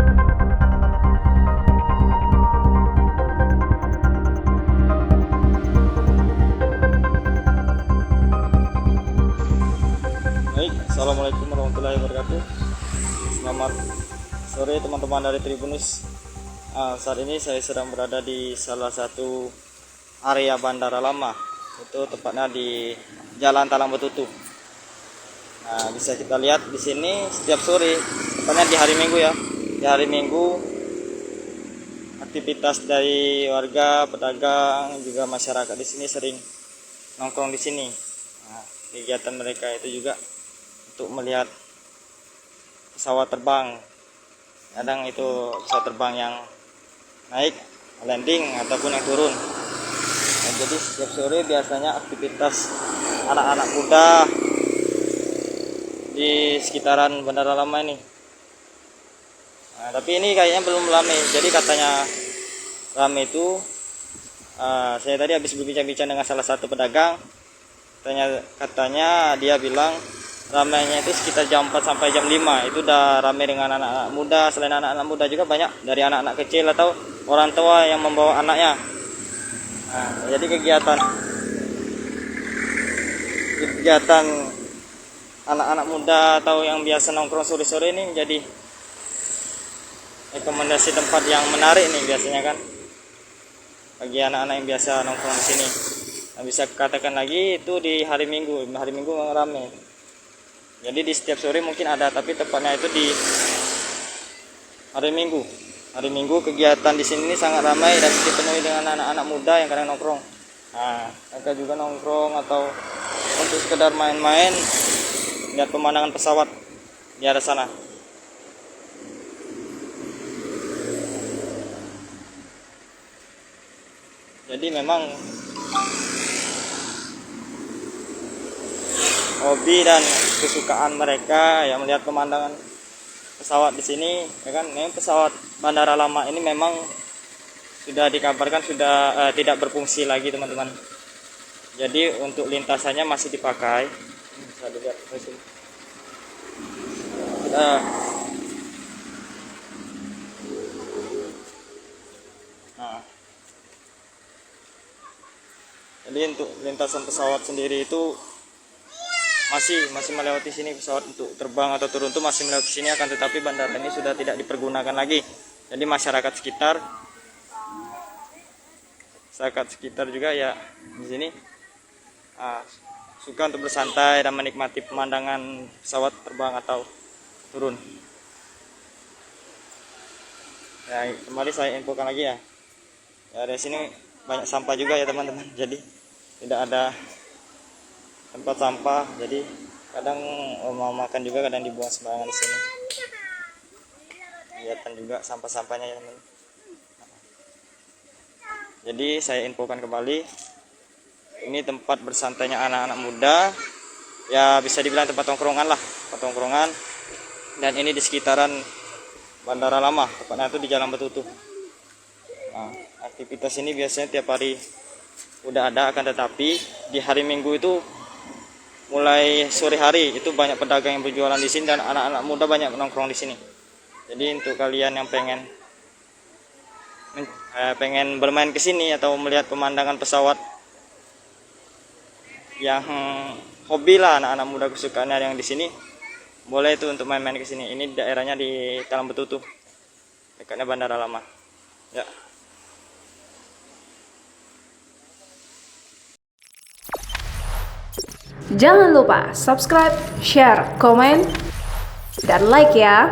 Baik, assalamualaikum warahmatullahi wabarakatuh. Selamat sore teman-teman dari Tribunnews. Saat ini saya sedang berada di salah satu area Bandara Lama, itu tepatnya di Jalan Talang Betutu. Nah, bisa kita lihat di sini setiap sore, tepatnya di hari Minggu ya. Di hari Minggu aktivitas dari warga, pedagang, juga masyarakat di sini sering nongkrong di sini. Nah, kegiatan mereka itu juga untuk melihat pesawat terbang. Kadang itu pesawat terbang yang naik, landing ataupun yang turun. Nah, jadi setiap sore biasanya aktivitas anak-anak muda di sekitaran Bandara Lama ini. Nah, tapi ini kayaknya belum ramai. Jadi katanya ramai itu, saya tadi habis berbincang-bincang dengan salah satu pedagang. Katanya dia bilang ramainya itu sekitar jam 4 sampai jam 5. Itu udah ramai dengan anak-anak muda. Selain anak-anak muda juga banyak dari anak-anak kecil atau orang tua yang membawa anaknya. Nah, jadi kegiatan anak-anak muda atau yang biasa nongkrong sore-sore ini menjadi rekomendasi tempat yang menarik nih biasanya kan, bagi anak-anak yang biasa nongkrong di sini. Nah, bisa katakan lagi itu di hari Minggu memang ramai. Jadi di setiap sore mungkin ada, tapi tepatnya itu di hari Minggu. Hari Minggu kegiatan di sini sangat ramai dan dipenuhi dengan anak-anak muda yang kadang nongkrong. Nah, mereka juga nongkrong atau untuk sekedar main-main, lihat pemandangan pesawat di arah sana. Jadi memang hobi dan kesukaan mereka yang melihat pemandangan pesawat di sini, ya kan? Memang pesawat Bandara Lama ini memang sudah dikabarkan sudah tidak berfungsi lagi, teman-teman. Jadi untuk lintasannya masih dipakai. Bisa dilihat di sini. Nah, jadi untuk lintasan pesawat sendiri itu masih melewati sini. Pesawat untuk terbang atau turun itu masih melewati sini, akan tetapi bandara ini sudah tidak dipergunakan lagi. Jadi masyarakat sekitar juga ya di sini suka untuk bersantai dan menikmati pemandangan pesawat terbang atau turun. Ya, kembali saya infokan lagi ya. Ya, dari sini banyak sampah juga ya teman-teman. Jadi tidak ada tempat sampah, jadi kadang mau makan juga kadang dibuang sembarangan di sini. Kelihatan juga sampah-sampahnya ya teman. Jadi saya infokan kembali, ini tempat bersantainya anak-anak muda, ya bisa dibilang tempat tongkrongan lah, tempat tongkrongan. Dan ini di sekitaran Bandara Lama, tepatnya itu di Jalan Betutu. Nah, aktivitas ini biasanya tiap hari udah ada, akan tetapi di hari Minggu itu mulai sore hari itu banyak pedagang yang berjualan di sini dan anak-anak muda banyak nongkrong di sini. Jadi untuk kalian yang pengen bermain ke sini atau melihat pemandangan pesawat yang hobi lah anak-anak muda kesukaannya yang di sini, boleh itu untuk main-main ke sini. Ini daerahnya di Talang Betutu, dekatnya Bandara Lama. Ya. Jangan lupa subscribe, share, komen, dan like ya.